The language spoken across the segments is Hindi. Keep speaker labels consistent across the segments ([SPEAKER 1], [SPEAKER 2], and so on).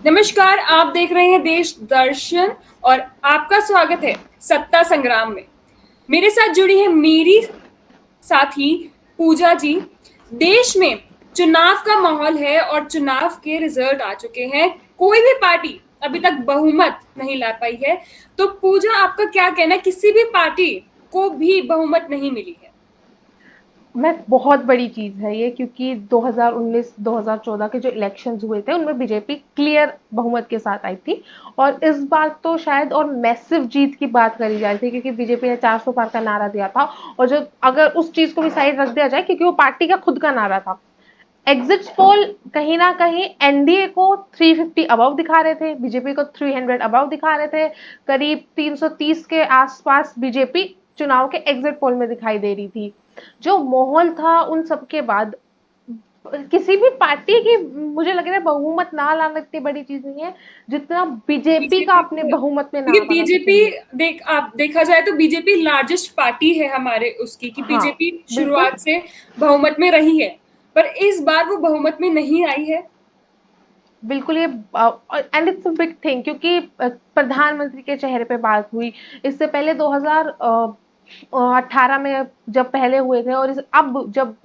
[SPEAKER 1] नमस्कार, आप देख रहे हैं देश दर्शन और आपका स्वागत है सत्ता संग्राम में। मेरे साथ जुड़ी है मेरी साथी पूजा जी। देश में चुनाव का माहौल है और चुनाव के रिजल्ट आ चुके हैं। कोई भी पार्टी अभी तक बहुमत नहीं ला पाई है। तो पूजा, आपका क्या कहना है? किसी भी पार्टी को भी बहुमत नहीं मिली है।
[SPEAKER 2] मैं बहुत बड़ी चीज़ है ये, क्योंकि 2019-2014 के जो इलेक्शंस हुए थे उनमें बीजेपी क्लियर बहुमत के साथ आई थी। और इस बार तो शायद और मैसिव जीत की बात करी जा रही थी, क्योंकि बीजेपी ने 400 पार का नारा दिया था। और जो अगर उस चीज़ को भी साइड रख दिया जाए, क्योंकि वो पार्टी का खुद का नारा था, एग्जिट पोल कहीं ना कहीं एनडीए को 350 अबव दिखा रहे थे, बीजेपी को 300 अबव दिखा रहे थे। करीब 330 के आसपास बीजेपी चुनाव के एग्जिट पोल में दिखाई दे रही थी। जो माहौल था उन सब के बाद, किसी भी पार्टी की मुझे लग रहा है बहुमत ना लाना इतनी बड़ी चीज नहीं है, जितना बीजेपी का
[SPEAKER 1] बीजेपी
[SPEAKER 2] अपने
[SPEAKER 1] को,
[SPEAKER 2] बहुमत में
[SPEAKER 1] क्योंकि
[SPEAKER 2] नाम आना सबसे
[SPEAKER 1] बीजेपी
[SPEAKER 2] बड़ी।
[SPEAKER 1] देख आप देखा जाए तो बीजेपी लार्जेस्ट पार्टी है हमारे उसकी, कि
[SPEAKER 2] हाँ,
[SPEAKER 1] बीजेपी
[SPEAKER 2] बिल्कुल।
[SPEAKER 1] शुरुआत से बहुमत में रही है, पर इस बार वो बहुमत में नहीं आई है।
[SPEAKER 2] बिल्कुल ये and it's a big thing, क्योंकि प्रधानमंत्री के चेहरे पे बात हुई। इससे पहले 2018 में जब पहले हुए थे, और अब जब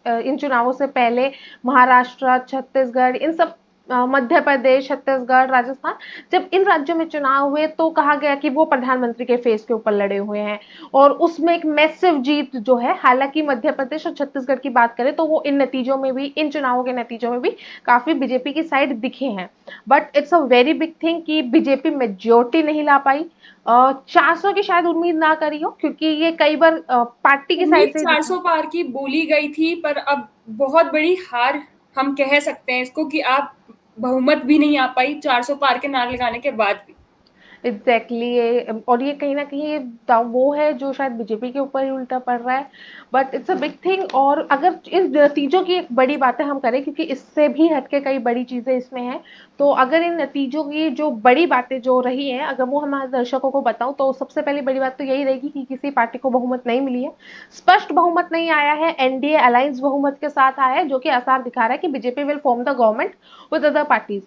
[SPEAKER 2] इन चुनावों से पहले महाराष्ट्र, छत्तीसगढ़, इन सब मध्य प्रदेश, छत्तीसगढ़, राजस्थान, जब इन राज्यों में चुनाव हुए तो कहा गया कि वो प्रधानमंत्री के फेस के ऊपर लड़े हुए हैं। और उसमें एक मैसिव जीत जो है, हालांकि मध्य प्रदेश और छत्तीसगढ़ की बात करें तो वो इन नतीजों में भी, इन चुनावों के नतीजों में भी काफी बीजेपी की साइड दिखे हैं। But it's a very big thing कि बीजेपी मेजोरिटी नहीं ला पाई। 400 की शायद उम्मीद ना करी हो, क्योंकि ये कई बार पार्टी की
[SPEAKER 1] उम्मीद
[SPEAKER 2] साइड से ही दिखा।
[SPEAKER 1] 400 पार की बोली गई थी, पर अब बहुत बड़ी हार हम कह सकते हैं इसको, कि आप बहुमत भी नहीं आ पाई 400 पार के नारे लगाने के बाद भी।
[SPEAKER 2] एग्जैक्टली और ये कहीं ना कहीं ये वो है जो शायद बीजेपी के ऊपर ही उल्टा पड़ रहा है। But it's a big thing. और अगर इस नतीजों की एक बड़ी बातें हम करें, क्योंकि इससे भी हटके कई बड़ी चीजें इसमें हैं, तो अगर इन नतीजों की जो बड़ी बातें जो रही हैं, अगर वो हमारे दर्शकों को बताऊं, तो सबसे पहली बड़ी बात तो यही रहेगी कि किसी पार्टी को बहुमत नहीं मिली है। स्पष्ट बहुमत नहीं आया है, एनडीए अलायंस बहुमत के साथ आया है, जो कि आसार दिखा रहा है कि BJP will form the government with other parties.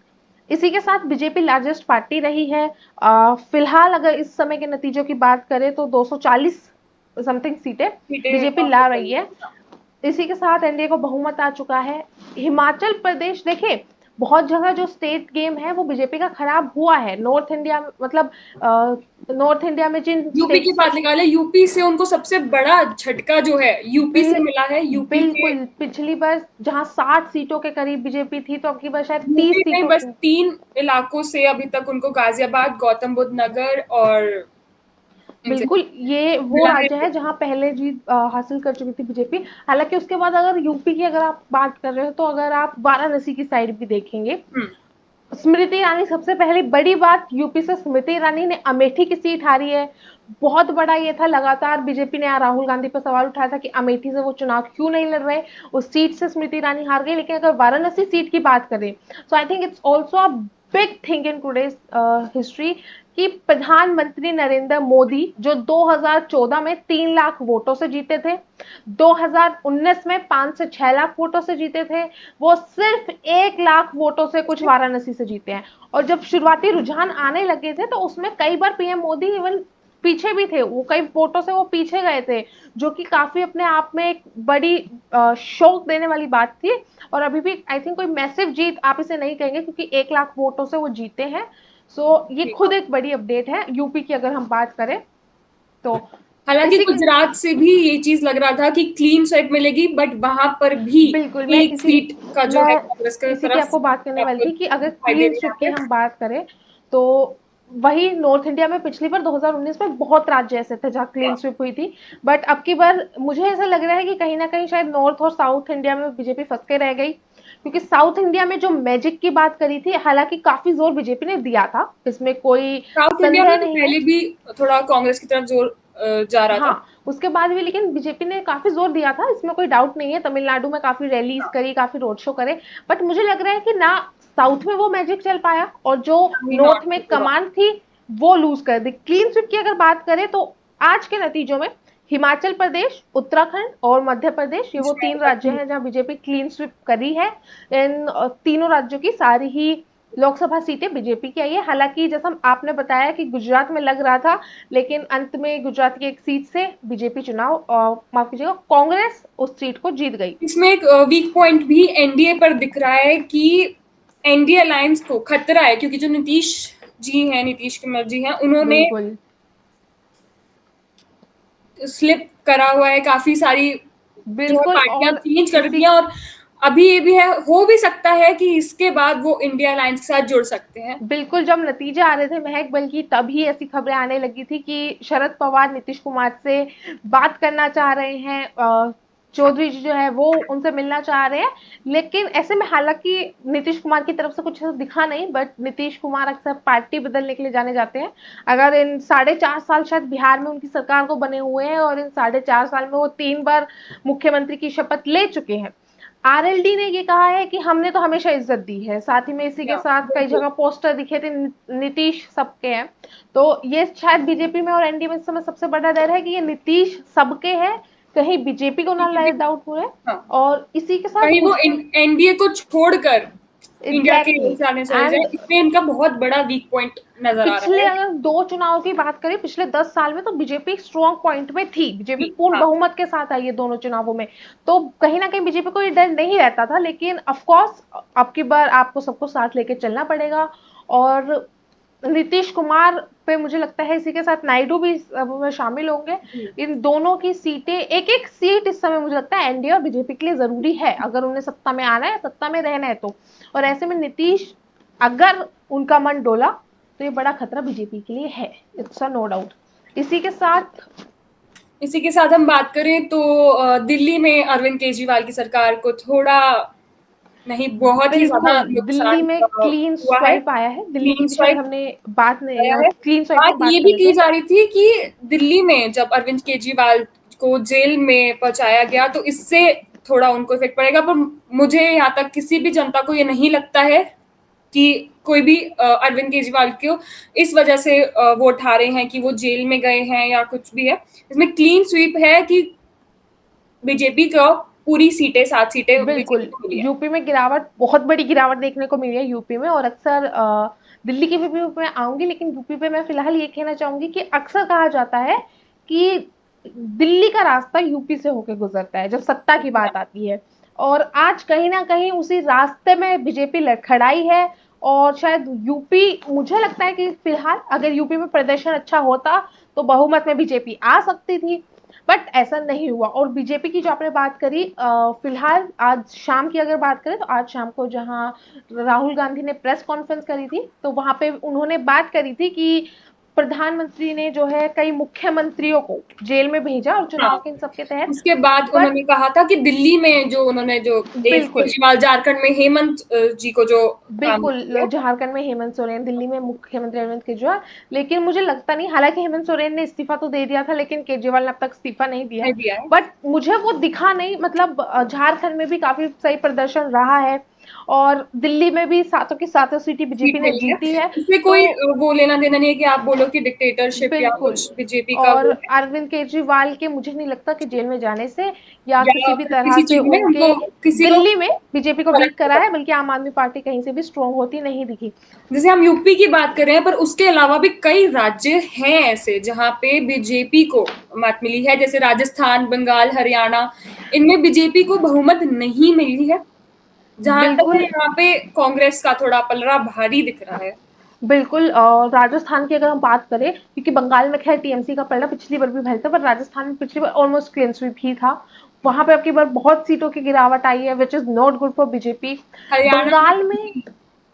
[SPEAKER 2] इसी के साथ बीजेपी लार्जेस्ट पार्टी रही है। फिलहाल अगर इस समय के नतीजों की बात करें तो 240 समथिंग सीटें
[SPEAKER 1] सीटें
[SPEAKER 2] बीजेपी ला रही है। इसी के साथ एनडीए को बहुमत आ चुका है। हिमाचल प्रदेश देखे, बहुत जगह जो स्टेट गेम है वो बीजेपी का खराब हुआ है। नॉर्थ इंडिया मतलब नॉर्थ इंडिया में जिन
[SPEAKER 1] यूपी की
[SPEAKER 2] स्टेट से,
[SPEAKER 1] बात निकाले, यूपी से उनको सबसे बड़ा झटका जो है यूपी
[SPEAKER 2] बिल
[SPEAKER 1] से मिला है। यूपी के
[SPEAKER 2] बिल्कुल पिछली बार जहां 60 सीटों के करीब बीजेपी थी, तो अब की बार शायद
[SPEAKER 1] यूपी
[SPEAKER 2] 30
[SPEAKER 1] में
[SPEAKER 2] सीटों
[SPEAKER 1] बस
[SPEAKER 2] से।
[SPEAKER 1] 3 इलाकों से अभी तक उनको गाजियाबाद, गौतम बुद्ध नगर और इनसे
[SPEAKER 2] बिल्कुल, ये वो
[SPEAKER 1] मिला है।
[SPEAKER 2] राज्य है जहाँ पहले जीत हासिल कर चुकी थी बीजेपी। हालांकि उसके बाद अगर यूपी की अगर आप बात कर रहे हो, तो अगर आप वाराणसी की साइड भी देखेंगे,
[SPEAKER 1] हम्म,
[SPEAKER 2] स्मृति ईरानी सबसे पहली बड़ी बात, यूपी से स्मृति ईरानी ने अमेठी की सीट हारी है। बहुत बड़ा ये था, लगातार बीजेपी ने यहाँ राहुल गांधी पर सवाल उठाया था कि अमेठी से वो चुनाव क्यों नहीं लड़ रहे। उस सीट से स्मृति ईरानी हार गई। लेकिन अगर वाराणसी सीट की बात करें, so I think it's also a big thing in today's history, कि प्रधानमंत्री नरेंद्र मोदी जो 2014 में 3 लाख वोटों से जीते थे, 2019 में 5 से 6 लाख वोटों से जीते थे, वो सिर्फ 1 लाख वोटों से कुछ वाराणसी से जीते हैं। और जब शुरुआती रुझान आने लगे थे, तो उसमें कई बार पीएम मोदी इवन पीछे भी थे, वो कई वोटों से वो पीछे गए थे, जो कि काफी अपने आप में एक बड़ी शौक देने वाली बात थी। और अभी भी आई थिंक कोई मैसिव जीत आप इसे नहीं कहेंगे, क्योंकि 1 लाख वोटों से वो जीते हैं। ये खुद एक बड़ी अपडेट है यूपी की अगर हम बात करें तो।
[SPEAKER 1] हालांकि
[SPEAKER 2] इसी के
[SPEAKER 1] गुजरात से भी ये चीज लग रहा था कि क्लीन स्वीप मिलेगी, बट वहां पर भी
[SPEAKER 2] बिल्कुल,
[SPEAKER 1] एक सीट का जो है
[SPEAKER 2] मैं
[SPEAKER 1] कांग्रेस की
[SPEAKER 2] इसी की
[SPEAKER 1] तरफ
[SPEAKER 2] आपको बात करने वाली
[SPEAKER 1] आपको
[SPEAKER 2] थी, कि अगर
[SPEAKER 1] दिखाई दे
[SPEAKER 2] क्लीन
[SPEAKER 1] रहा
[SPEAKER 2] स्वीप की
[SPEAKER 1] है।
[SPEAKER 2] हम बात करें, तो वही नॉर्थ इंडिया में पिछली बार 2019 में बहुत राज्य ऐसे थे जहाँ क्लीन स्वीप हुई थी। बट अब की बार मुझे ऐसा लग रहा है कि कहीं ना कहीं शायद नॉर्थ और साउथ इंडिया में बीजेपी फंस के रह गई, क्योंकि साउथ इंडिया में जो मैजिक की बात करी थी, हालांकि काफी जोर बीजेपी ने दिया था, इसमें कोई
[SPEAKER 1] साउथ इंडिया
[SPEAKER 2] संदेह
[SPEAKER 1] में तो
[SPEAKER 2] नहीं है।
[SPEAKER 1] पहले भी थोड़ा कांग्रेस की तरफ जोर जा रहा था।
[SPEAKER 2] हाँ, उसके बाद भी लेकिन बीजेपी ने काफी जोर दिया था, इसमें कोई डाउट नहीं है। तमिलनाडु में काफी रैलीज करी, काफी रोड शो करे। बट मुझे लग रहा है कि ना साउथ में वो मैजिक चल पाया, और जो
[SPEAKER 1] वही
[SPEAKER 2] नॉर्थ
[SPEAKER 1] नॉर्थ
[SPEAKER 2] में
[SPEAKER 1] में थोड़ा
[SPEAKER 2] कमान थी वो लूज कर दी। क्लीन स्वीप की अगर बात करें, तो आज के नतीजों में हिमाचल प्रदेश, उत्तराखंड और मध्य प्रदेश, ये वो
[SPEAKER 1] इसमें
[SPEAKER 2] 3 राज्य हैं जहां बीजेपी क्लीन स्वीप करी है। इन तीनों राज्यों की सारी ही लोकसभा सीटें बीजेपी की आई है। हालाँकि जैसा आपने बताया कि गुजरात में लग रहा था, लेकिन अंत में गुजरात की एक सीट से बीजेपी चुनाव माफ़ कीजिएगा कांग्रेस उस सीट को जीत गई।
[SPEAKER 1] इसमें एक वीक पॉइंट भी एनडीए पर दिख रहा है कि एनडीए अलायंस को खतरा है, क्योंकि जो नीतीश कुमार जी हैं, उन्होंने
[SPEAKER 2] बिल्कुल।
[SPEAKER 1] स्लिप करा हुआ है, काफी सारी जो है
[SPEAKER 2] बिल्कुल
[SPEAKER 1] पार्टियां
[SPEAKER 2] और
[SPEAKER 1] चेंज कर दी
[SPEAKER 2] इसी
[SPEAKER 1] हैं, और अभी ये भी है, हो भी सकता है कि इसके बाद वो इंडिया अलायंस के साथ जुड़ सकते हैं।
[SPEAKER 2] बिल्कुल, जब नतीजे आ रहे थे महक, बल्कि तभी ऐसी खबरें आने लगी थी कि शरद पवार नीतीश कुमार से बात करना चाह रहे हैं, चौधरी जी जो है वो उनसे मिलना चाह रहे हैं। लेकिन ऐसे में हालाँकि नीतीश कुमार की तरफ से कुछ ऐसा दिखा नहीं, बट नीतीश कुमार अक्सर पार्टी बदलने के लिए जाने जाते हैं। अगर इन साढ़े 4 साल शायद बिहार में उनकी सरकार को बने हुए हैं और इन साढ़े 4 साल में वो 3 बार मुख्यमंत्री की शपथ ले चुके हैं। आरएलडी ने ये कहा है कि हमने तो हमेशा इज्जत दी है। साथ ही में इसी के
[SPEAKER 1] या
[SPEAKER 2] साथ कई
[SPEAKER 1] बिल्कुल।
[SPEAKER 2] जगह पोस्टर दिखे थे नीतीश सबके हैं। तो ये शायद बीजेपी में और एनडीए में इस समय सबसे बड़ा डर है कि ये नीतीश सबके है, कहीं बीजेपी को ना लाए डाउट हो रहे।
[SPEAKER 1] हाँ,
[SPEAKER 2] और इसी के साथ
[SPEAKER 1] कहीं वो
[SPEAKER 2] गुजरात
[SPEAKER 1] एनडीए को छोड़कर इंडिया के
[SPEAKER 2] एग्जैक्टली
[SPEAKER 1] जाने चले जाए,
[SPEAKER 2] एंड
[SPEAKER 1] इसमें इनका बहुत बड़ा वीक पॉइंट नजर आ रहा
[SPEAKER 2] पिछले
[SPEAKER 1] है।
[SPEAKER 2] अगर 2 चुनाव की बात करें पिछले 10 साल में, तो बीजेपी एक स्ट्रॉन्ग पॉइंट में थी। बीजेपी पूर्ण
[SPEAKER 1] हाँ,
[SPEAKER 2] बहुमत के साथ आई है दोनों चुनावों में। तो कहीं न कहीं बीजेपी को ये डर नहीं रहता था, लेकिन ऑफ कोर्स अब की बार आपको सबको साथ लेके चलना पड़ेगा। और नीतीश कुमार पे मुझे लगता है इसी के साथ नायडू भी में शामिल होंगे।
[SPEAKER 1] जी।
[SPEAKER 2] इन दोनों की सीटें एक-एक सीट इस समय मुझे लगता है एनडीए और बीजेपी के लिए ज़रूरी है, अगर उन्हें सत्ता में आना है, सत्ता में रहना है तो। और ऐसे में नीतीश अगर उनका मन डोला तो ये बड़ा खतरा बीजेपी के लिए है, इट्स अ नो डाउट। इसी के साथ
[SPEAKER 1] इसी के साथ हम बात करें तो दिल्ली में अरविंद केजरीवाल की सरकार को थोड़ा नहीं, बहुत ही ज्यादा
[SPEAKER 2] बिल्कुल दिल्ली
[SPEAKER 1] नुकसान
[SPEAKER 2] में क्लीन
[SPEAKER 1] हुआ है।
[SPEAKER 2] स्वाइप आया है। दिल्ली की
[SPEAKER 1] क्लीन
[SPEAKER 2] भी शायद
[SPEAKER 1] स्वाइप
[SPEAKER 2] हमने बात
[SPEAKER 1] आया
[SPEAKER 2] नहीं
[SPEAKER 1] है।
[SPEAKER 2] क्लीन स्वाइप
[SPEAKER 1] बात
[SPEAKER 2] में
[SPEAKER 1] ये
[SPEAKER 2] बात कर
[SPEAKER 1] भी
[SPEAKER 2] रहे
[SPEAKER 1] की
[SPEAKER 2] थे।
[SPEAKER 1] जा रही थी कि दिल्ली में जब अरविंद केजरीवाल को जेल में पहुंचाया गया, तो इससे थोड़ा उनको इफेक्ट पड़ेगा, पर मुझे यहाँ तक किसी भी जनता को ये नहीं लगता है कि कोई भी अरविंद केजरीवाल को इस वजह से वोट हारे हैं, कि वो जेल में गए हैं या कुछ भी है। इसमें क्लीन स्वीप है कि बीजेपी को पूरी सीटें, 7 सीटें बीजेपी
[SPEAKER 2] बिल्कुल,
[SPEAKER 1] को मिली है।
[SPEAKER 2] यूपी में गिरावट बहुत बड़ी गिरावट देखने को मिली है यूपी में। और अक्सर दिल्ली की भी मैं आऊँगी, लेकिन यूपी पे मैं फिलहाल ये कहना चाहूँगी कि अक्सर कहा जाता है कि दिल्ली का रास्ता यूपी से होके गुज़रता है, जब सत्ता की बात आती है। और आज कहीं न कहीं उसी रास्ते में बीजेपी खड़ाई है। और शायद यूपी मुझे लगता है कि फिलहाल अगर यूपी में प्रदर्शन अच्छा होता, तो बहुमत में बीजेपी आ सकती थी। बट ऐसा नहीं हुआ। और बीजेपी की जो आपने बात करी, फिलहाल आज शाम की अगर बात करें, तो आज शाम को जहां राहुल गांधी ने प्रेस कॉन्फ्रेंस करी थी, तो वहां पे उन्होंने बात करी थी कि प्रधानमंत्री ने जो है कई मुख्यमंत्रियों को जेल में भेजा और
[SPEAKER 1] हाँ,
[SPEAKER 2] चुनाव के इन सबके तहत।
[SPEAKER 1] उसके बाद
[SPEAKER 2] बट
[SPEAKER 1] उन्होंने कहा था कि दिल्ली में जो उन्होंने जो
[SPEAKER 2] बिल्कुल
[SPEAKER 1] केजरीवाल, झारखंड में हेमंत जी को जो काम
[SPEAKER 2] बिल्कुल,
[SPEAKER 1] किया,
[SPEAKER 2] झारखंड में हेमंत सोरेन, दिल्ली में मुख्यमंत्री अरविंद केजरीवाल। लेकिन मुझे लगता नहीं, हालाँकि हेमंत सोरेन ने इस्तीफ़ा तो दे दिया था, लेकिन केजरीवाल ने अब तक इस्तीफ़ा नहीं दिया।
[SPEAKER 1] है दिया है।
[SPEAKER 2] बट मुझे वो दिखा नहीं, मतलब झारखंड में भी काफ़ी सही प्रदर्शन रहा है और दिल्ली में भी सातों की सातों सीटें
[SPEAKER 1] सीट
[SPEAKER 2] बीजेपी ने
[SPEAKER 1] मिली है।
[SPEAKER 2] जीती है।
[SPEAKER 1] इससे कोई
[SPEAKER 2] तो
[SPEAKER 1] वो लेना देना नहीं है कि आप बोलो कि डिक्टेटरशिप या
[SPEAKER 2] बिल्कुल।
[SPEAKER 1] कुछ बीजेपी का
[SPEAKER 2] और
[SPEAKER 1] वो है,
[SPEAKER 2] अरविंद केजरीवाल के मुझे नहीं लगता कि जेल में जाने से या
[SPEAKER 1] या
[SPEAKER 2] किसी भी
[SPEAKER 1] फिर
[SPEAKER 2] तरह
[SPEAKER 1] किसी
[SPEAKER 2] से
[SPEAKER 1] चीज में
[SPEAKER 2] उनके
[SPEAKER 1] उनको किसी को
[SPEAKER 2] दिल्ली में बीजेपी को
[SPEAKER 1] फर्क
[SPEAKER 2] वीक करा
[SPEAKER 1] पड़ता
[SPEAKER 2] है,
[SPEAKER 1] है।
[SPEAKER 2] बल्कि आम आदमी पार्टी कहीं से भी स्ट्रॉन्ग होती नहीं दिखी।
[SPEAKER 1] जैसे हम यूपी की बात कर रहे हैं, पर उसके अलावा भी कई राज्य हैं ऐसे जहां पे बीजेपी को मत मिली है, जैसे राजस्थान, बंगाल, हरियाणा, इनमें बीजेपी को बहुमत नहीं मिली है। जहां तक है,
[SPEAKER 2] बिल्कुल
[SPEAKER 1] यहाँ पे कांग्रेस का थोड़ा पलड़ा भारी दिख रहा है।
[SPEAKER 2] बिल्कुल, राजस्थान की अगर हम बात करें, क्योंकि बंगाल में खैर टीएमसी का पलड़ा पिछली बार भी भारी था, पर राजस्थान में पिछली बार ऑलमोस्ट क्लीन स्वीप ही था। वहां पे अब की बार बहुत सीटों की गिरावट आई है, which is not good for BJP.
[SPEAKER 1] Haryana में
[SPEAKER 2] बंगाल में,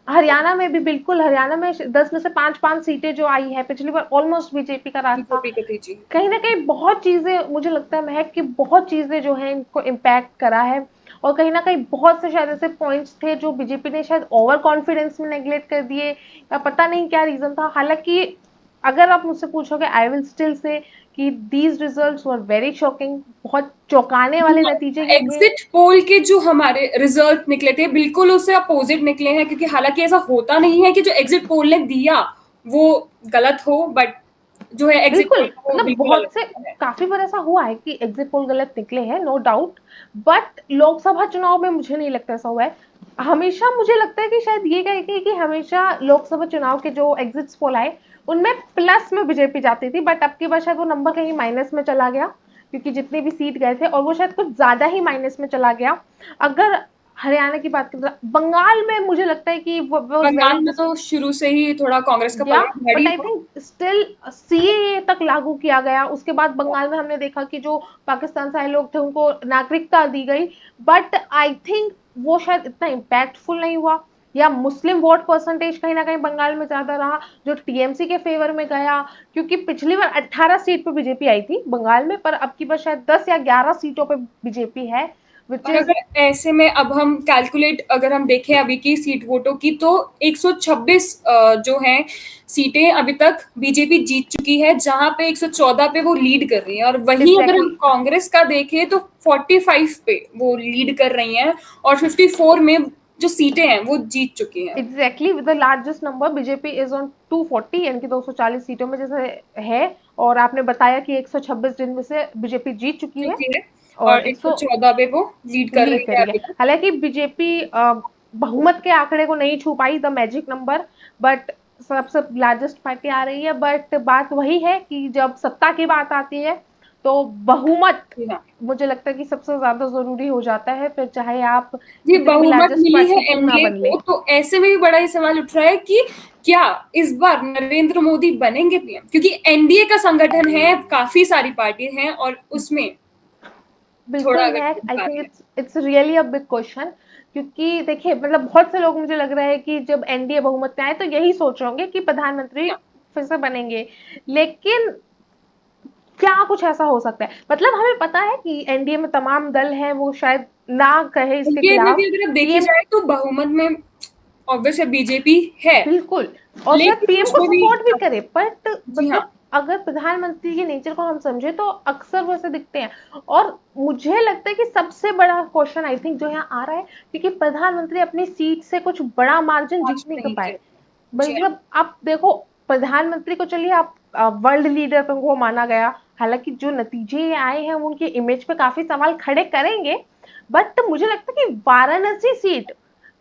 [SPEAKER 2] हरियाणा में भी बिल्कुल, हरियाणा में 10 में से 5-5 सीटें जो आई है, पिछली बार ऑलमोस्ट बीजेपी का रास्ता।
[SPEAKER 1] बीजेपी को थी जी।
[SPEAKER 2] कहीं न कहीं बहुत चीज़ें मुझे लगता है महक कि बहुत चीज़ें जो हैं इनको इम्पैक्ट करा है। और कहीं न कहीं बहुत से शायद ऐसे पॉइंट्स थे जो बीजेपी ने शायद ओवर कॉन्फिडेंस में नेगलेक्ट कर दिए, या पता नहीं क्या रीज़न था। हालाँकि अगर आप मुझसे पूछोगे, आई विल स्टिल से कि these results were very shocking, बहुत चौंकाने वाले नतीजे ये थे।
[SPEAKER 1] एग्जिट पोल के जो हमारे रिजल्ट निकले थे, बिल्कुल उससे अपोजिट निकले हैं, क्योंकि हालांकि ऐसा होता नहीं है कि जो एग्जिट पोल ने दिया वो गलत हो, बट जो है एग्जिट
[SPEAKER 2] बिल्कुल,
[SPEAKER 1] पोल वो
[SPEAKER 2] मतलब
[SPEAKER 1] बिल्कुल
[SPEAKER 2] बहुत
[SPEAKER 1] अलग
[SPEAKER 2] से
[SPEAKER 1] है।
[SPEAKER 2] काफ़ी बार ऐसा हुआ है कि एग्ज़िट पोल गलत निकले हैं, नो डाउट। बट लोकसभा चुनाव में मुझे नहीं लगता ऐसा हुआ है। हमेशा मुझे लगता है कि शायद ये कहेंगे कि हमेशा लोकसभा चुनाव के जो एग्जिट पोल आए उनमें प्लस में बीजेपी जाती थी, बट अब की बार शायद वो नंबर कहीं माइनस में चला गया, क्योंकि जितने भी सीट गए थे और वो शायद कुछ ज्यादा ही माइनस में चला गया। अगर हरियाणा की बात करें तो बंगाल में मुझे लगता है कि वो वाज
[SPEAKER 1] बंगाल
[SPEAKER 2] वेरी
[SPEAKER 1] में तो शुरू से ही थोड़ा कांग्रेस का
[SPEAKER 2] या,
[SPEAKER 1] पलड़ा
[SPEAKER 2] बट
[SPEAKER 1] भारी
[SPEAKER 2] आई
[SPEAKER 1] था।
[SPEAKER 2] थिंक स्टिल सीएए तक लागू किया गया, उसके बाद बंगाल में हमने देखा कि जो पाकिस्तान से आए लोग थे उनको नागरिकता दी गई, बट आई थिंक वो शायद इतना इम्पैक्टफुल नहीं हुआ, या मुस्लिम वोट परसेंटेज कहीं ना कहीं बंगाल में ज्यादा रहा जो टीएमसी के फेवर में गया, क्योंकि पिछली बार 18 सीट पे बीजेपी आई थी बंगाल में, पर अब की बार शायद 10 या 11 सीटों पे बीजेपी है, विच
[SPEAKER 1] और
[SPEAKER 2] इज
[SPEAKER 1] अगर ऐसे में अब हम कैलकुलेट अगर हम देखें अभी की सीट वोटों की, तो 126 जो हैं सीटें अभी तक बीजेपी जीत चुकी है, जहां पे 114 पे वो लीड कर रही है। और वहीं अगर हम
[SPEAKER 2] एग्जैक्टली
[SPEAKER 1] कांग्रेस का देखें तो 45 पे वो लीड कर रही हैं, और 54 में जो सीटें हैं वो जीत चुकी हैं।
[SPEAKER 2] Exactly with the largest number BJP is on 240, यानी कि 240 सीटों में जैसे है, और आपने बताया कि 126 दिन में से बीजेपी जीत चुकी है
[SPEAKER 1] चुकी है,
[SPEAKER 2] और
[SPEAKER 1] और
[SPEAKER 2] 100
[SPEAKER 1] 114 पे वो लीड कर
[SPEAKER 2] लीड
[SPEAKER 1] रही है
[SPEAKER 2] करी है।
[SPEAKER 1] अभी तक।
[SPEAKER 2] हालांकि बीजेपी बहुमत के आंकड़े को नहीं छू पाई, द मैजिक नंबर, बट सबसे लार्जेस्ट पार्टी आ रही है, बट बात वही है कि जब सत्ता की बात आती है तो बहुमत
[SPEAKER 1] जी हाँ।
[SPEAKER 2] मुझे लगता है कि सबसे ज्यादा जरूरी हो जाता है, फिर चाहे आप
[SPEAKER 1] जी,
[SPEAKER 2] कितनी भी
[SPEAKER 1] बहुमत
[SPEAKER 2] लार्जेस्ट
[SPEAKER 1] मिली है
[SPEAKER 2] पार्टी क्यों ना
[SPEAKER 1] एनडीए
[SPEAKER 2] बन ले।
[SPEAKER 1] को, तो ऐसे में भी बड़ा ये सवाल उठ रहा है कि क्या इस बार नरेंद्र मोदी बनेंगे पीएम, क्योंकि एनडीए का संगठन है, काफी सारी पार्टी हैं और उसमें थोड़ा
[SPEAKER 2] बिल्कुल,
[SPEAKER 1] अगर
[SPEAKER 2] मैं आई
[SPEAKER 1] आ
[SPEAKER 2] थिंक
[SPEAKER 1] रही है।
[SPEAKER 2] It's really a big question, क्योंकि देखिए मतलब बहुत से लोग मुझे लग रहा है कि जब एनडीए बहुमत में आए तो यही सोच रहे होंगे कि प्रधानमंत्री फिर से बनेंगे, लेकिन क्या कुछ ऐसा हो सकता है, मतलब हमें पता है कि एनडीए में तमाम दल हैं, वो शायद ना कहे इसके
[SPEAKER 1] एनडीए में
[SPEAKER 2] खिलाफ
[SPEAKER 1] भी अगर अब देखी
[SPEAKER 2] पीएम,
[SPEAKER 1] जाए तो बहुमत में ऑब्वियस है बीजेपी है,
[SPEAKER 2] बिल्कुल, और शायद
[SPEAKER 1] लेकिन
[SPEAKER 2] पीएम को
[SPEAKER 1] उसमें भी
[SPEAKER 2] सपोर्ट भी करे, बट
[SPEAKER 1] जी हाँ।
[SPEAKER 2] मतलब अगर प्रधानमंत्री के नेचर को हम समझे तो अक्सर वैसे दिखते हैं, और मुझे लगता है कि सबसे बड़ा क्वेश्चन आई थिंक जो यहाँ आ रहा है, क्योंकि प्रधानमंत्री अपनी सीट से कुछ बड़ा मार्जिन
[SPEAKER 1] आज
[SPEAKER 2] जीत नहीं कर
[SPEAKER 1] नहीं
[SPEAKER 2] पाए।
[SPEAKER 1] कर। जी हाँ।
[SPEAKER 2] मतलब आप देखो, प्रधानमंत्री को चलिए आप वर्ल्ड लीडर तो वो माना गया, हालांकि जो नतीजे आए हैं वो उनके इमेज पे काफी सवाल खड़े करेंगे, बट मुझे लगता है कि वाराणसी सीट,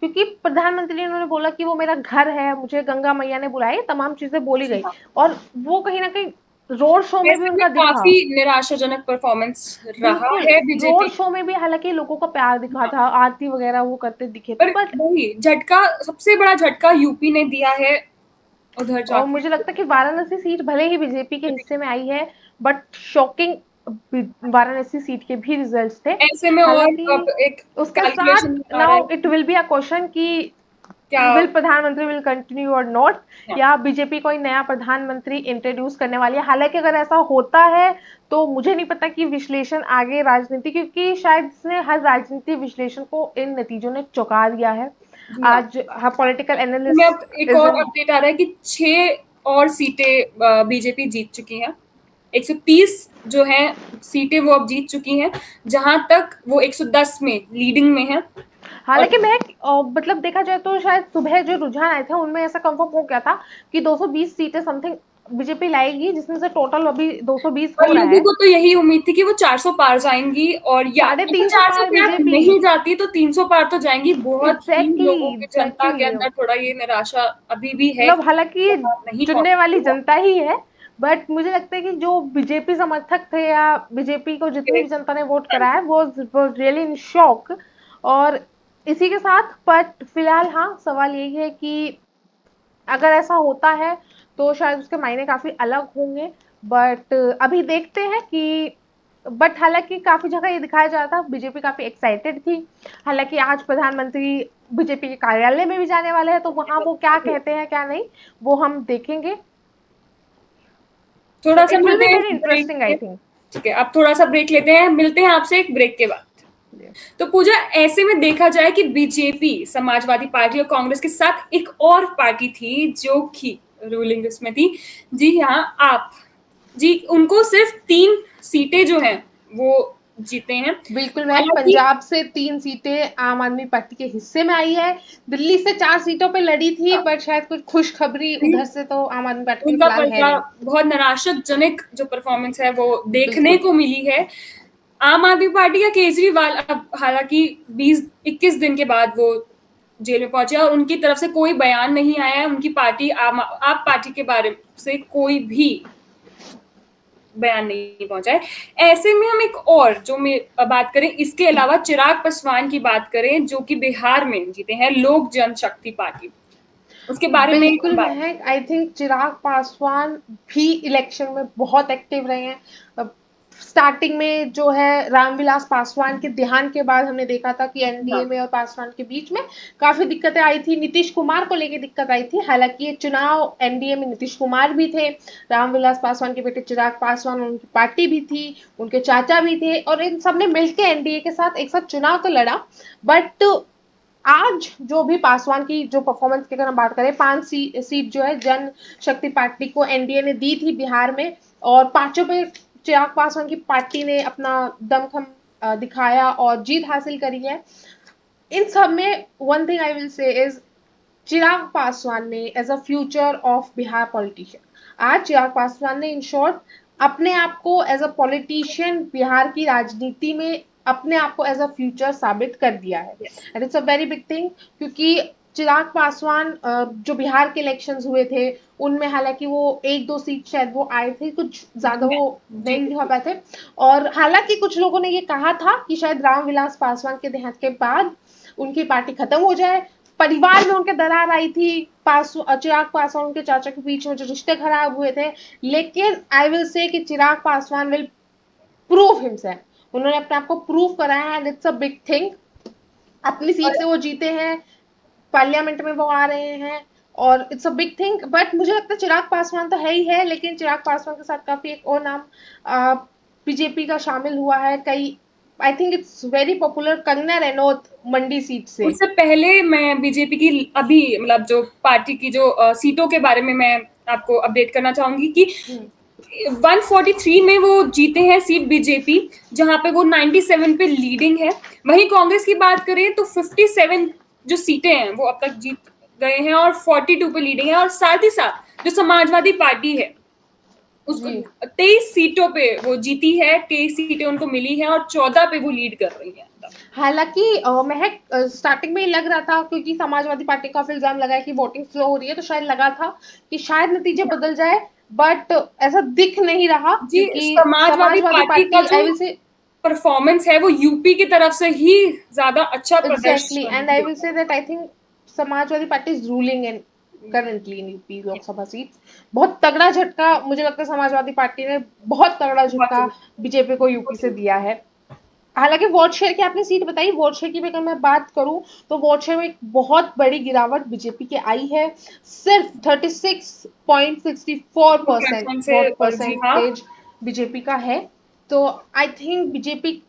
[SPEAKER 2] क्योंकि प्रधानमंत्री ने उन्होंने बोला कि वो मेरा घर है, मुझे गंगा मैया ने बुलाई, तमाम चीजें बोली
[SPEAKER 1] जी
[SPEAKER 2] गई,
[SPEAKER 1] हाँ।
[SPEAKER 2] और वो कहीं ना कहीं रोड शो में भी
[SPEAKER 1] ऐसे में
[SPEAKER 2] उनका दिखा,
[SPEAKER 1] काफी निराशाजनक परफॉर्मेंस रहा
[SPEAKER 2] बिल्कुल,
[SPEAKER 1] है
[SPEAKER 2] रोड
[SPEAKER 1] बीजेपी।
[SPEAKER 2] शो में भी हालांकि लोगों का प्यार दिखा था, आरती वगैरह वो करते दिखे थे,
[SPEAKER 1] पर
[SPEAKER 2] बट
[SPEAKER 1] वही झटका, सबसे बड़ा झटका यूपी ने दिया है उधर
[SPEAKER 2] और
[SPEAKER 1] जाके।
[SPEAKER 2] मुझे लगता है कि वाराणसी सीट भले ही बीजेपी के हिस्से में आई है, बट शॉकिंग वाराणसी सीट के भी रिजल्ट्स थे।
[SPEAKER 1] ऐसे में और
[SPEAKER 2] हालांकि
[SPEAKER 1] अब एक
[SPEAKER 2] उसके
[SPEAKER 1] कैलकुलेशन
[SPEAKER 2] साथ
[SPEAKER 1] आ रहा है
[SPEAKER 2] नाउ इट
[SPEAKER 1] कि
[SPEAKER 2] विल बी अ क्वेश्चन कि
[SPEAKER 1] क्या।
[SPEAKER 2] विल प्रधानमंत्री विल कंटिन्यू और नॉट,
[SPEAKER 1] हाँ।
[SPEAKER 2] या बीजेपी कोई नया प्रधानमंत्री इंट्रोड्यूस करने वाली है। हालांकि अगर ऐसा होता है तो मुझे नहीं पता कि विश्लेषण आगे राजनीति, क्योंकि शायद इसने हर राजनीति विश्लेषण को इन नतीजों ने चौंका दिया है।
[SPEAKER 1] जी हाँ।
[SPEAKER 2] आज हर पॉलिटिकल
[SPEAKER 1] में अब
[SPEAKER 2] एनालिस्ट
[SPEAKER 1] एक
[SPEAKER 2] इज
[SPEAKER 1] और
[SPEAKER 2] इन,
[SPEAKER 1] अपडेट आ रहा है कि 6 और सीटें बीजेपी जीत चुकी हैं। 130 जो है सीटें वो अब जीत चुकी हैं, जहां तक वो 110 में लीडिंग में है। और
[SPEAKER 2] हालांकि मैं मतलब देखा जाए तो शायद सुबह जो रुझान आए थे उनमें ऐसा कंफर्म हो गया था कि 220 सीटें समथिंग बीजेपी लाएगी, जिसमें से टोटल अभी 220
[SPEAKER 1] और
[SPEAKER 2] हो रहा
[SPEAKER 1] लोगों
[SPEAKER 2] है,
[SPEAKER 1] को तो यही उम्मीद थी कि वो 400 पार जाएंगी, और या
[SPEAKER 2] साढ़े
[SPEAKER 1] अगर
[SPEAKER 2] तीन सौ
[SPEAKER 1] 400
[SPEAKER 2] पार
[SPEAKER 1] पार
[SPEAKER 2] बीजेपी।
[SPEAKER 1] नहीं जाती तो 300 पार तो जाएंगी। बहुत ही
[SPEAKER 2] एग्जैक्टली
[SPEAKER 1] लोगों की, जनता के
[SPEAKER 2] एग्जैक्टली
[SPEAKER 1] अंदर थोड़ा ये निराशा अभी भी है
[SPEAKER 2] मतलब
[SPEAKER 1] कि
[SPEAKER 2] हालांकि ये
[SPEAKER 1] वहाँ नहीं
[SPEAKER 2] चुनने वाली
[SPEAKER 1] पहुंची
[SPEAKER 2] जनता ही है, बट मुझे लगता है कि जो बीजेपी समर्थक थे या बीजेपी को जितनी भी जनता ने वोट करा है वो रियली इन शॉक। और इसी के साथ बट फिलहाल हाँ सवाल यही है कि अगर ऐसा होता है तो शायद उसके मायने काफी अलग होंगे, बट अभी देखते हैं कि, बट हालांकि काफी जगह ये दिखाया जा रहा था बीजेपी काफी एक्साइटेड थी। हालांकि आज प्रधानमंत्री बीजेपी के कार्यालय में भी जाने वाले हैं, तो वहां वो क्या
[SPEAKER 1] है।
[SPEAKER 2] कहते हैं क्या नहीं वो हम देखेंगे, सो
[SPEAKER 1] थोड़ा सा
[SPEAKER 2] इट विल
[SPEAKER 1] मिलते
[SPEAKER 2] बी
[SPEAKER 1] हैं
[SPEAKER 2] वेरी
[SPEAKER 1] ब्रेक
[SPEAKER 2] इंटरेस्टिंग आई
[SPEAKER 1] पे।
[SPEAKER 2] थिंक।
[SPEAKER 1] ठीक है, अब थोड़ा सा ब्रेक लेते हैं, मिलते हैं आपसे एक ब्रेक के बाद। तो पूजा, ऐसे में देखा जाए कि बीजेपी, समाजवादी पार्टी और कांग्रेस के साथ एक और पार्टी थी जो कि रूलिंग उसमें थी। जी हाँ, आप जी, उनको सिर्फ 3 सीटें जो हैं वो जीते हैं।
[SPEAKER 2] बिल्कुल, मैं
[SPEAKER 1] हालांकि
[SPEAKER 2] पंजाब से 3 सीटें आम आदमी पार्टी के हिस्से में आई है, दिल्ली से 4 सीटों पे लड़ी थी, बट शायद कुछ खुशखबरी उधर से तो आम आदमी पार्टी के
[SPEAKER 1] उनका
[SPEAKER 2] फिलहाल है
[SPEAKER 1] पलटा,
[SPEAKER 2] नहीं।
[SPEAKER 1] बहुत निराशाजनक जो परफॉर्मेंस है वो देखने
[SPEAKER 2] बिल्कुल,
[SPEAKER 1] को मिली है। आम आदमी पार्टी का केजरीवाल अब हालांकि 20-21 दिन के बाद वो जेल में पहुंचे और उनकी तरफ से कोई बयान नहीं आया है, उनकी पार्टी आप पार्टी के बारे से कोई भी बयान नहीं पहुंचा है। ऐसे में हम एक और जो मैं बात करें, इसके अलावा चिराग पासवान की बात करें जो कि बिहार में जीते हैं, लोक जनशक्ति पार्टी, उसके बारे में
[SPEAKER 2] बिल्कुल
[SPEAKER 1] बात।
[SPEAKER 2] महक, आई थिंक चिराग पासवान भी इलेक्शन में बहुत एक्टिव रहे हैं। स्टार्टिंग में जो है रामविलास पासवान के देहांत के बाद हमने देखा था कि एनडीए
[SPEAKER 1] हाँ,
[SPEAKER 2] में और पासवान के बीच में काफी दिक्कतें आई थी, नीतीश कुमार को लेके दिक्कत आई थी। हालांकि ये चुनाव एनडीए में नीतीश कुमार भी थे, रामविलास पासवान के बेटे चिराग पासवान, उनकी पार्टी भी थी, उनके चाचा भी थे, और इन सब ने मिलकर एनडीए के साथ एक साथ चुनाव तो लड़ा। बट आज जो भी पासवान की जो परफॉर्मेंस की अगर हम बात करें, 5 सीट जो है जन शक्ति पार्टी को एनडीए ने दी थी बिहार में, और पांचों पे चिराग पासवान की पार्टी ने अपना दमखम दिखाया और जीत हासिल करी है। इन सब में one thing I will say is Chirag Paswan ने as a future of Bihar politician, आज चिराग पासवान ने इन शॉर्ट अपने आप को एज अ पॉलिटिशियन बिहार की राजनीति में अपने आप को एज अ फ्यूचर साबित कर दिया है,
[SPEAKER 1] yes.
[SPEAKER 2] And it's a very big thing. क्योंकि चिराग पासवान जो बिहार के इलेक्शंस हुए थे उनमें हालांकि वो 1-2 सीट शायद वो आए थे, कुछ ज्यादा वो
[SPEAKER 1] जी,
[SPEAKER 2] नहीं हो पाए थे। और हालांकि कुछ लोगों ने ये कहा था कि शायद रामविलास पासवान के देहांत के बाद उनकी पार्टी खत्म हो जाए, परिवार में उनके दरार आई थी, चिराग पासवान उनके चाचा के बीच में जो रिश्ते खराब हुए थे। लेकिन आई विल से कि Chirag Paswan will prove himself, उन्होंने अपने आप को प्रूव कराया है, and it's a big thing. अपनी सीट
[SPEAKER 1] और
[SPEAKER 2] से वो जीते हैं, पार्लियामेंट में वो आ रहे हैं, और it's a big thing. But मुझे लगता है चिराग पासवान तो है ही है, लेकिन चिराग पासवान के साथ काफी एक और नाम बीजेपी का शामिल हुआ है, कई आई think it's very popular, Kangana Ranaut Mandi seat से।
[SPEAKER 1] उससे पहले मैं बीजेपी की अभी मतलब जो पार्टी की जो सीटों के बारे में मैं आपको अपडेट करना चाहूंगी कि 143 में वो जीते हैं सीट बीजेपी, जहां पे वो 97 पे लीडिंग है। वहीं कांग्रेस की बात करें तो 57 जो सीटें हैं वो अब तक जीत गए हैं और 42 पे लीडिंग है। और साथ ही साथ जो समाजवादी पार्टी है उसको
[SPEAKER 2] जी
[SPEAKER 1] 23 सीटों पे वो जीती है, 23 सीटें उनको मिली है और 14 पे वो लीड कर रही है।
[SPEAKER 2] हालांकि महक स्टार्टिंग में लग रहा था, क्योंकि समाजवादी पार्टी का काफी इल्जाम लगा है कि वोटिंग स्लो हो रही है, तो शायद लगा था कि शायद नतीजे बदल जाए, बट ऐसा दिख नहीं रहा,
[SPEAKER 1] जी,
[SPEAKER 2] क्योंकि
[SPEAKER 1] समाजवादी
[SPEAKER 2] समाजवादी
[SPEAKER 1] पार्टी का
[SPEAKER 2] पार्टी
[SPEAKER 1] जो
[SPEAKER 2] आई विल से
[SPEAKER 1] परफॉर्मेंस है वो यूपी की तरफ से ही ज्यादा अच्छा
[SPEAKER 2] एग्जैक्टली,
[SPEAKER 1] प्रदर्शन
[SPEAKER 2] एंड आई विल
[SPEAKER 1] दिखा
[SPEAKER 2] से
[SPEAKER 1] है।
[SPEAKER 2] That I think Samajwadi party is ruling in currently in UP Lok Sabha seats. बहुत तगड़ा झटका मुझे लगता है समाजवादी पार्टी ने, बहुत तगड़ा
[SPEAKER 1] बहुत
[SPEAKER 2] झटका
[SPEAKER 1] जरूरी,
[SPEAKER 2] बीजेपी को यूपी
[SPEAKER 1] बहुत
[SPEAKER 2] से
[SPEAKER 1] जरूरी।
[SPEAKER 2] दिया है। हालांकि वोट शेयर की आपने सीट बताई, वोट शेयर की भी अगर मैं बात करूं तो वोट शेयर में एक बहुत बड़ी गिरावट बीजेपी की आई है, सिर्फ 36.64%
[SPEAKER 1] से
[SPEAKER 2] वोट
[SPEAKER 1] जी हाँ।
[SPEAKER 2] परसेंटेज बीजेपी का है। तो आई थिंक बीजेपी,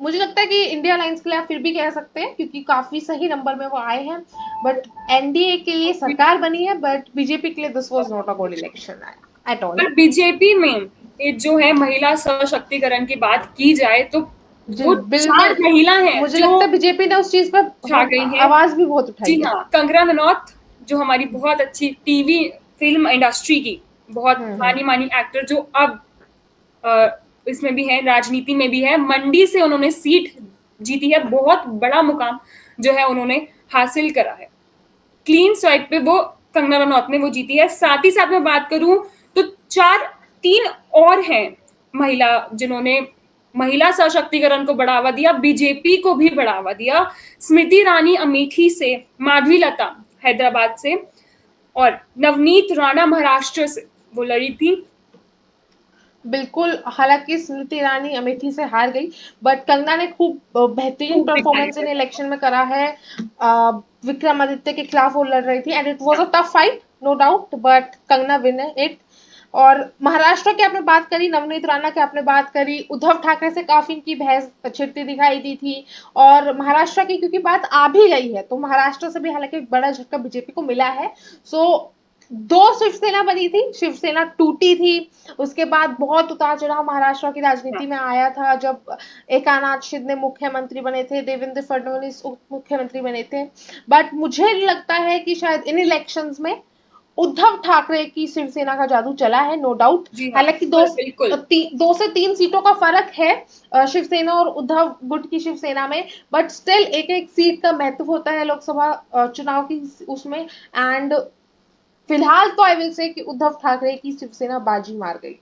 [SPEAKER 2] मुझे लगता है कि इंडिया अलायंस के लिए आप फिर भी कह सकते हैं, क्योंकि काफी सही नंबर में वो आए हैं, बट एनडीए के लिए सरकार बनी है, बट बीजेपी के लिए this was not a good election at all.
[SPEAKER 1] पर बीजेपी में ये जो है महिला सशक्तिकरण की बात की जाए तो
[SPEAKER 2] जी
[SPEAKER 1] वो
[SPEAKER 2] बिल्कुल,
[SPEAKER 1] 4 महिला हैं
[SPEAKER 2] मुझे
[SPEAKER 1] जो
[SPEAKER 2] लगता है बीजेपी ने उस चीज पर
[SPEAKER 1] छा गई हैं।
[SPEAKER 2] आवाज भी बहुत उठाई
[SPEAKER 1] जी
[SPEAKER 2] है।
[SPEAKER 1] हाँ, कंगना रनौत जो हमारी बहुत अच्छी टीवी फिल्म इंडस्ट्री की बहुत
[SPEAKER 2] हम्म।
[SPEAKER 1] जानी मानी एक्टर, जो अब अ, इसमें भी है, राजनीति में भी है, मंडी से उन्होंने सीट जीती है, बहुत बड़ा मुकाम जो है उन्होंने हासिल करा है। क्लीन स्वाइप पे वो कंगना रनौत ने वो जीती है। साथ ही साथ मैं बात करूं तो 3 और हैं महिला जिन्होंने महिला सशक्तिकरण को बढ़ावा दिया, बीजेपी को भी बढ़ावा दिया। स्मृति ईरानी अमेठी से, माधवी लता हैदराबाद से और नवनीत राणा महाराष्ट्र से वो लड़ी थी।
[SPEAKER 2] बिल्कुल, हालांकि स्मृति ईरानी अमेठी से हार गई, बट कंगना ने खूब बेहतरीन
[SPEAKER 1] खूब दिखाई
[SPEAKER 2] परफॉर्मेंस इन
[SPEAKER 1] है।
[SPEAKER 2] इलेक्शन में करा है। विक्रमादित्य के खिलाफ वो लड़ रही थी, and it was a tough fight no doubt, but Kangana win it. और महाराष्ट्र की आपने बात करी, नवनीत राणा की आपने बात करी, उद्धव ठाकरे से काफी इनकी बहस छिड़ती दिखाई दी थी। और महाराष्ट्र की क्योंकि बात आ भी गई है, तो महाराष्ट्र से भी हालांकि एक बड़ा झटका बीजेपी को मिला है। सो 2 शिवसेना बनी थी, शिवसेना टूटी थी, उसके बाद बहुत उतार चढ़ाव महाराष्ट्र की राजनीति में आया था, जब एकनाथ शिंदे मुख्यमंत्री बने थे, देवेंद्र फडणवीस उप मुख्यमंत्री बने थे। बट मुझे लगता है कि शायद इन इलेक्शंस में उद्धव ठाकरे की शिवसेना का जादू चला है, नो डाउट।
[SPEAKER 1] जी हाँ,
[SPEAKER 2] हालांकि
[SPEAKER 1] बिल्कुल।
[SPEAKER 2] 2 से 3 सीटों का फर्क है शिवसेना और उद्धव गुट की शिवसेना में, बट स्टिल एक एक सीट का महत्व होता है लोकसभा चुनाव की उसमें। एंड फिलहाल तो आई विल से कि उद्धव ठाकरे की शिवसेना बाजी मार गई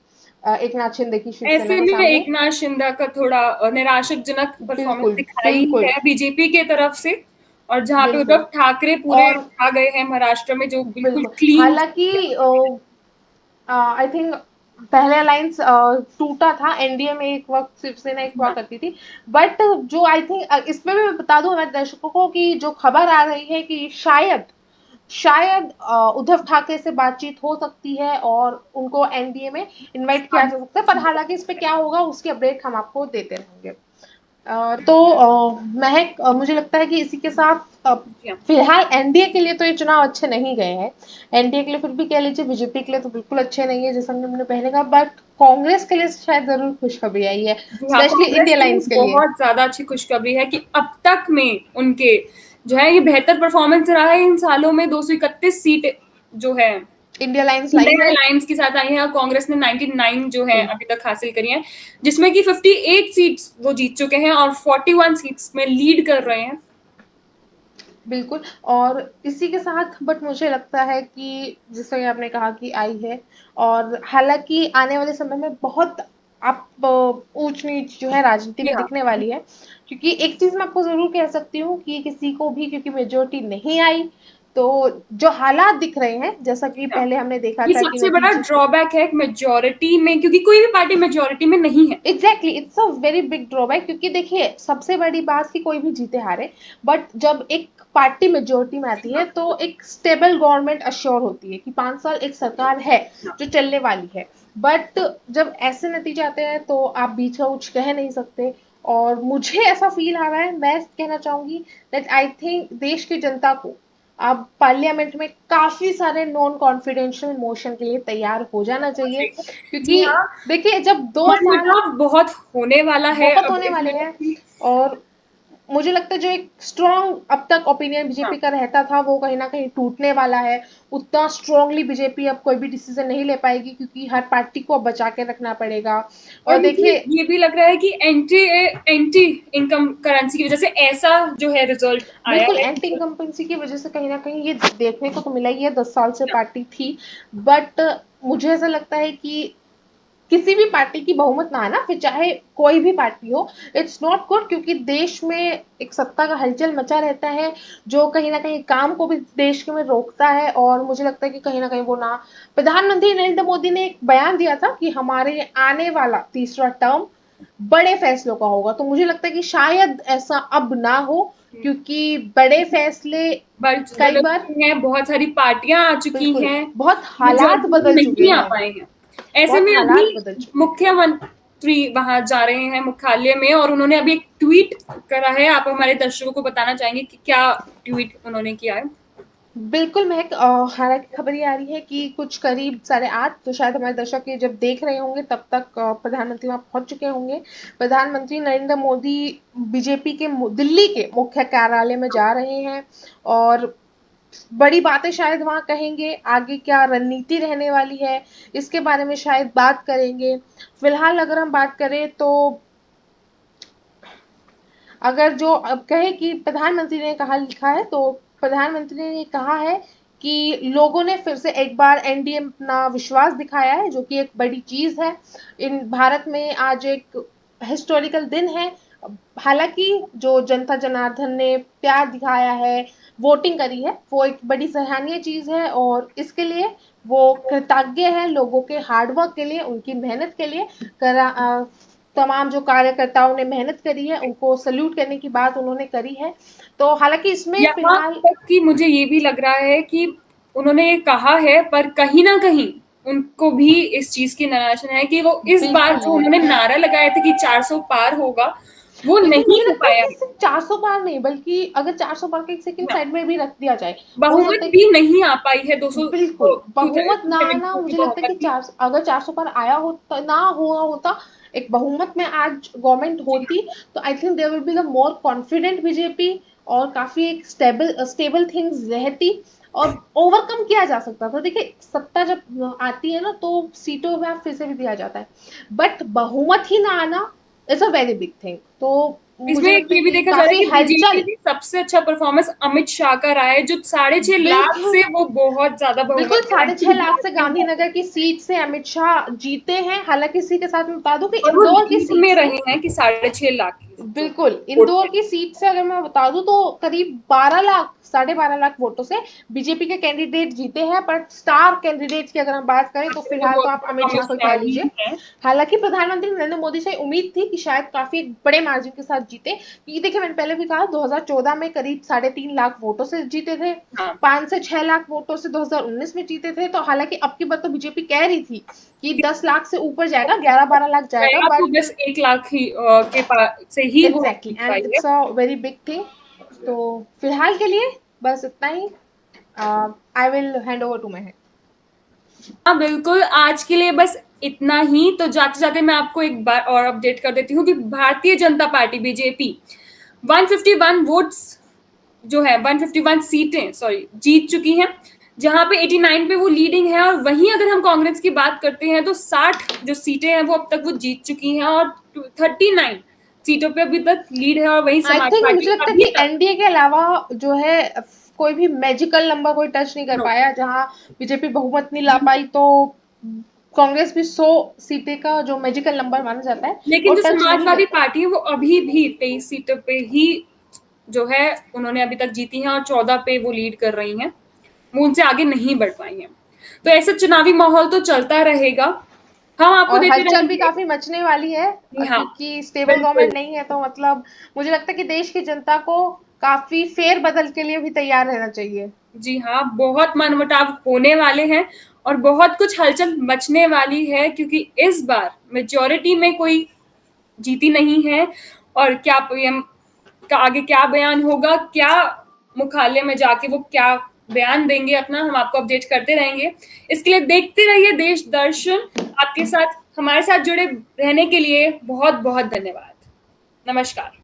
[SPEAKER 2] एक नाथ शिंदे की शिवसेना
[SPEAKER 1] ऐसे
[SPEAKER 2] के
[SPEAKER 1] में
[SPEAKER 2] सामने।
[SPEAKER 1] एकनाथ शिंदे का थोड़ा निराशाजनक परफॉर्मेंस
[SPEAKER 2] बिल्कुल,
[SPEAKER 1] दिखाई
[SPEAKER 2] बिल्कुल,
[SPEAKER 1] है बीजेपी के तरफ से, और जहाँ पे
[SPEAKER 2] बिल्कुल।
[SPEAKER 1] उद्धव ठाकरे पूरे
[SPEAKER 2] और
[SPEAKER 1] आ गए हैं महाराष्ट्र में, जो बिल्कुल
[SPEAKER 2] बिल्कुल,
[SPEAKER 1] क्लीन।
[SPEAKER 2] हालांकि आई थिंक पहले अलायंस टूटा था, एनडीए में एक वक्त शिवसेना एक हुआ करती थी, बट जो आई थिंक इसमें भी मैं बता दूं हमारे दर्शकों को कि जो खबर आ रही है कि शायद शायद उद्धव ठाकरे से बातचीत हो सकती है और उनको एनडीए में इनवाइट किया जा सकता है, पर हालांकि इस पे क्या होगा उसकी अपडेट हम आपको देते रहेंगे। तो महक, मुझे लगता है कि इसी के साथ
[SPEAKER 1] जी हाँ।
[SPEAKER 2] फिलहाल एनडीए के लिए तो ये चुनाव अच्छे नहीं गए हैं। एनडीए के लिए फिर भी कह लीजिए, बीजेपी के लिए तो बिल्कुल अच्छे नहीं है जैसा हमने पहले कहा, बट कांग्रेस के लिए शायद जरूर खुशखबरी आई है,
[SPEAKER 1] जी हाँ,
[SPEAKER 2] स्पेशली
[SPEAKER 1] कांग्रेस
[SPEAKER 2] इंडिया
[SPEAKER 1] के लिए
[SPEAKER 2] लाइंस के लिए।
[SPEAKER 1] बहुत ज्यादा अच्छी खुशखबरी है कि अब तक में उनके जो है ये बेहतर परफॉर्मेंस रहा है इन सालों में। 231 सीट जो है
[SPEAKER 2] इंडिया लाइंस लाई
[SPEAKER 1] इंडियन
[SPEAKER 2] है।
[SPEAKER 1] अलायंस के साथ आई है, और कांग्रेस ने 99 जो है
[SPEAKER 2] बिल्कुल,
[SPEAKER 1] अभी तक हासिल करी है, जिसमें कि 58 सीट्स वो जीत चुके हैं और 41 सीट्स में लीड कर रहे हैं।
[SPEAKER 2] बिल्कुल। और इसी के साथ बट मुझे लगता है कि जैसा कि आपने कहा कि आई है, और हालांकि आने वाले समय में बहुत आप ऊंच नीच जो है राजनीति
[SPEAKER 1] जी
[SPEAKER 2] में
[SPEAKER 1] हाँ।
[SPEAKER 2] दिखने वाली है, क्योंकि एक चीज मैं आपको जरूर कह सकती हूँ कि किसी को भी क्योंकि मेजोरिटी नहीं आई, तो जो हालात दिख रहे हैं जैसा कि
[SPEAKER 1] हाँ,
[SPEAKER 2] पहले हमने देखा
[SPEAKER 1] ये
[SPEAKER 2] था कि
[SPEAKER 1] सबसे बड़ा
[SPEAKER 2] नतीजे।
[SPEAKER 1] ड्रॉबैक है मेजोरिटी में, क्योंकि कोई भी पार्टी मेजोरिटी में नहीं है।
[SPEAKER 2] Exactly, it's a very big drawback, क्योंकि देखिए सबसे बड़ी बात कि कोई भी जीते हारे, बट जब एक पार्टी मेजोरिटी में आती है तो एक स्टेबल गवर्नमेंट अश्योर होती है कि 5 साल एक सरकार है जो चलने वाली है। बट जब ऐसे नतीजे आते हैं तो आप बीच का कुछ कह नहीं सकते, और मुझे ऐसा फील आ रहा है, मैं कहना चाहूंगी दैट आई थिंक देश की जनता को अब पार्लियामेंट में काफी सारे नॉन कॉन्फिडेंशियल मोशन के लिए तैयार हो जाना चाहिए,
[SPEAKER 1] जी
[SPEAKER 2] क्योंकि
[SPEAKER 1] हाँ,
[SPEAKER 2] देखिए जब 2 साल
[SPEAKER 1] मनमुटाव बहुत होने वाला है
[SPEAKER 2] बहुत
[SPEAKER 1] अब
[SPEAKER 2] होने वाले
[SPEAKER 1] इसमें
[SPEAKER 2] हैं।
[SPEAKER 1] कि।
[SPEAKER 2] और मुझे लगता है जो एक स्ट्रॉन्ग अब तक ओपिनियन
[SPEAKER 1] हाँ,
[SPEAKER 2] बीजेपी का रहता था वो कहीं ना कहीं टूटने वाला है। उतना स्ट्रांगली बीजेपी अब कोई भी डिसीजन नहीं ले पाएगी, क्योंकि हर पार्टी को अब बचा के रखना पड़ेगा।
[SPEAKER 1] और
[SPEAKER 2] और
[SPEAKER 1] मुझे
[SPEAKER 2] देखिए,
[SPEAKER 1] ये भी लग रहा है कि एंटी एंटी इनकम करेंसी की वजह से ऐसा जो है रिजल्ट आया
[SPEAKER 2] बिल्कुल
[SPEAKER 1] है।
[SPEAKER 2] एंटी इनकम्पेंसी की वजह से कहीं ना कहीं ये देखने को तो मिला ही है, 10 साल से पार्टी थी, बट मुझे ऐसा लगता है कि किसी भी पार्टी की बहुमत ना आना, फिर चाहे कोई भी पार्टी हो, इट्स नॉट गुड, क्योंकि देश में एक सत्ता का हलचल मचा रहता है जो कहीं ना कहीं काम को भी देश के में रोकता है। और मुझे लगता है कि कहीं ना कहीं वो ना, प्रधानमंत्री नरेंद्र मोदी ने एक बयान दिया था कि हमारे आने वाला तीसरा टर्म बड़े फैसलों का होगा, तो मुझे लगता है कि शायद ऐसा अब ना हो, क्योंकि बड़े फैसले कई
[SPEAKER 1] बदल
[SPEAKER 2] बार,
[SPEAKER 1] चुकी हैं, बहुत सारी पार्टियां आ चुकी
[SPEAKER 2] बिल्कुल,
[SPEAKER 1] हैं,
[SPEAKER 2] बहुत हालात
[SPEAKER 1] मेजॉरिटी में
[SPEAKER 2] बदल चुके
[SPEAKER 1] नहीं आ
[SPEAKER 2] हैं,
[SPEAKER 1] पाए हैं। ऐसे
[SPEAKER 2] बहुत
[SPEAKER 1] में अभी
[SPEAKER 2] हालात बदल चुके हैं।
[SPEAKER 1] मुख्यमंत्री वहां जा रहे हैं मुख्यालय में, और उन्होंने अभी एक ट्वीट करा है। आप हमारे दर्शकों को बताना चाहेंगे कि क्या ट्वीट उन्होंने किया है?
[SPEAKER 2] बिल्कुल महक, हालांकि खबर ये आ रही है कि कुछ करीब 8:30, तो शायद हमारे दर्शक ये जब देख रहे होंगे तब तक प्रधानमंत्री वहां पहुंच चुके होंगे। प्रधानमंत्री नरेंद्र मोदी बीजेपी के दिल्ली के मुख्य कार्यालय में जा रहे हैं, और बड़ी बातें शायद वहां कहेंगे, आगे क्या रणनीति रहने वाली है इसके बारे में शायद बात करेंगे। फिलहाल अगर हम बात करें तो अगर जो अब कहे कि प्रधानमंत्री ने कहा लिखा है, तो प्रधानमंत्री ने कहा है कि लोगों ने फिर से एक बार एनडीए में अपना विश्वास दिखाया है, जो कि एक बड़ी चीज है। इन भारत में आज एक हिस्टोरिकल दिन है। हालांकि जो जनता जनार्दन ने प्यार दिखाया है, वोटिंग करी है, वो एक बड़ी सराहनीय चीज है, और इसके लिए वो कृतज्ञ है लोगों के हार्डवर्क के लिए, उनकी मेहनत के लिए। करा तमाम जो कार्यकर्ताओं ने मेहनत करी है उनको सल्यूट करने की बात उन्होंने करी है। तो हालांकि इसमें
[SPEAKER 1] यहाँ
[SPEAKER 2] फिलहाल
[SPEAKER 1] तक कि मुझे ये भी लग रहा है कि उन्होंने ये कहा है, पर कहीं ना कहीं उनको भी इस चीज की नाराजगी है कि वो इस बार
[SPEAKER 2] बिल्कुल
[SPEAKER 1] जो उन्होंने नारा लगाया था कि 400 पार होगा, वो
[SPEAKER 2] बिल्कुल
[SPEAKER 1] नहीं
[SPEAKER 2] मुझे
[SPEAKER 1] हो
[SPEAKER 2] लगता है
[SPEAKER 1] पाया।
[SPEAKER 2] कि सिर्फ 400 पार नहीं, बल्कि अगर 400 पार का एक सेकंड
[SPEAKER 1] हाँ,
[SPEAKER 2] साइड में भी रख दिया जाए, हो
[SPEAKER 1] बहुमत
[SPEAKER 2] सकता है
[SPEAKER 1] भी नहीं आ पाई है। 200
[SPEAKER 2] बिल्कुल बहुमत ना आना,
[SPEAKER 1] 272 की
[SPEAKER 2] मुझे लगता है कि
[SPEAKER 1] बहुमत थी।
[SPEAKER 2] चार अगर 400 पर आया होता ना हुआ होता, एक बहुमत में आज गवर्नमेंट
[SPEAKER 1] जी
[SPEAKER 2] होती, तो I think there will be the more confident BJP, और काफी एक स्टेबल स्टेबल थिंग्स रहती। और ओवरकम किया जा सकता था। देखिए सत्ता जब आती है ना तो सीटों में फिर से भी दिया जाता है, बट बहुमत ही ना आना is a very big thing. तो
[SPEAKER 1] इसमें
[SPEAKER 2] मुझे
[SPEAKER 1] एक
[SPEAKER 2] लगता है
[SPEAKER 1] ये भी
[SPEAKER 2] कि
[SPEAKER 1] देखा जा रहा है
[SPEAKER 2] काफी
[SPEAKER 1] कि बीजेपी
[SPEAKER 2] हलचल।
[SPEAKER 1] की सबसे अच्छा परफॉर्मेंस अमित शाह का रहा है, जो 6.5 लाख
[SPEAKER 2] बिल्कुल
[SPEAKER 1] से वो बहुत ज्यादा
[SPEAKER 2] बिल्कुल,
[SPEAKER 1] बहुमत में
[SPEAKER 2] 6.5 लाख से
[SPEAKER 1] रहे।
[SPEAKER 2] गांधीनगर की सीट से अमित शाह जीते हैं। हालांकि इसी के साथ मैं बता दूं कि
[SPEAKER 1] और वो
[SPEAKER 2] इंदौर की
[SPEAKER 1] लीड
[SPEAKER 2] सीट
[SPEAKER 1] में
[SPEAKER 2] से,
[SPEAKER 1] रहे हैं कि 6.5 लाख की जो
[SPEAKER 2] बिल्कुल
[SPEAKER 1] वोट
[SPEAKER 2] इंदौर
[SPEAKER 1] थे।
[SPEAKER 2] की सीट से अगर मैं बता दूं तो करीब 12 लाख, 12.5 लाख वोटों से बीजेपी के कैंडिडेट जीते हैं। पर स्टार कैंडिडेट की अगर हम बात करें तो
[SPEAKER 1] तो
[SPEAKER 2] फिलहाल
[SPEAKER 1] वो
[SPEAKER 2] तो आप अमित
[SPEAKER 1] अमित
[SPEAKER 2] शाह को ही
[SPEAKER 1] शाह
[SPEAKER 2] कह
[SPEAKER 1] ही
[SPEAKER 2] लीजिए।
[SPEAKER 1] है।
[SPEAKER 2] हालांकि प्रधानमंत्री नरेंद्र मोदी से उम्मीद थी कि शायद काफी बड़े मार्जिन के साथ जीते, क्योंकि देखिए मैंने पहले भी कहा 2014 में करीब 3.5 लाख वोटों से जीते थे,
[SPEAKER 1] हाँ,
[SPEAKER 2] 5 से 6 लाख वोटों से 2019 में जीते थे। तो हालांकि अब की बार तो बीजेपी कह रही थी कि 10 लाख से ऊपर जाएगा, 11-12 लाख जाएगा,
[SPEAKER 1] गया तो
[SPEAKER 2] बट
[SPEAKER 1] बस 1 लाख ही के पास से ही वो
[SPEAKER 2] एग्जैक्टली
[SPEAKER 1] जीत
[SPEAKER 2] एंड
[SPEAKER 1] पाई है।
[SPEAKER 2] It's a very big thing. तो फिलहाल के लिए बस इतना ही। I will hand over to my.
[SPEAKER 1] हाँ बिल्कुल, आज के लिए बस इतना ही। तो जाते जाते मैं आपको एक बार और अपडेट कर देती हूँ कि Bharatiya Janata party BJP 151 votes जो है 151 सीटें सॉरी जीत चुकी हैं, जहां पे 89 पे वो लीडिंग है। और वहीं अगर हम कांग्रेस की बात करते हैं तो 60 जो सीटें हैं वो अब तक वो जीत चुकी हैं, और 39 सीटों पे अभी तक लीड है। और वहीं
[SPEAKER 2] आई
[SPEAKER 1] समाज
[SPEAKER 2] थिंक
[SPEAKER 1] पार्टी
[SPEAKER 2] मुझे लगता है
[SPEAKER 1] अभी
[SPEAKER 2] कि
[SPEAKER 1] तक
[SPEAKER 2] एनडीए के अलावा जो है कोई भी मैजिकल नंबर कोई टच नहीं कर
[SPEAKER 1] नो।
[SPEAKER 2] पाया। जहां बीजेपी बहुमत नहीं ला
[SPEAKER 1] जी,
[SPEAKER 2] पाई तो कांग्रेस भी 100 सीटें का जो मैजिकल नंबर माना जाता है वो
[SPEAKER 1] लेकिन जो
[SPEAKER 2] टच नहीं कर
[SPEAKER 1] समाजवादी
[SPEAKER 2] पाई।
[SPEAKER 1] पार्टी है वो अभी भी 23 सीटों पे ही जो है उन्होंने अभी तक जीती हैं, और 14 पे वो लीड कर रही हैं। वो उनसे आगे नहीं बढ़ पाई हैं। तो ऐसा चुनावी माहौल तो चलता रहेगा, हम आपको
[SPEAKER 2] और
[SPEAKER 1] देते
[SPEAKER 2] हलचल भी
[SPEAKER 1] रहेंगे।
[SPEAKER 2] काफी मचने वाली है,
[SPEAKER 1] जी हाँ,
[SPEAKER 2] क्योंकि स्टेबल
[SPEAKER 1] बिल्कुल।
[SPEAKER 2] गवर्नमेंट नहीं है। तो मतलब मुझे लगता है कि देश की जनता को काफी फेर बदल के लिए भी तैयार रहना चाहिए।
[SPEAKER 1] जी हाँ, बहुत मनमुटाव होने वाले हैं और बहुत कुछ हलचल मचने वाली है, क्योंकि इस बार मेजॉरिटी में कोई जीती नहीं है। और क्या पीएम का आगे क्या बयान होगा, क्या मुख्यालय में जाके वो क्या बयान देंगे अपना, हम आपको अपडेट करते रहेंगे। इसके लिए देखते रहिए देश दर्शन। आपके साथ हमारे साथ जुड़े रहने के लिए बहुत बहुत धन्यवाद। नमस्कार।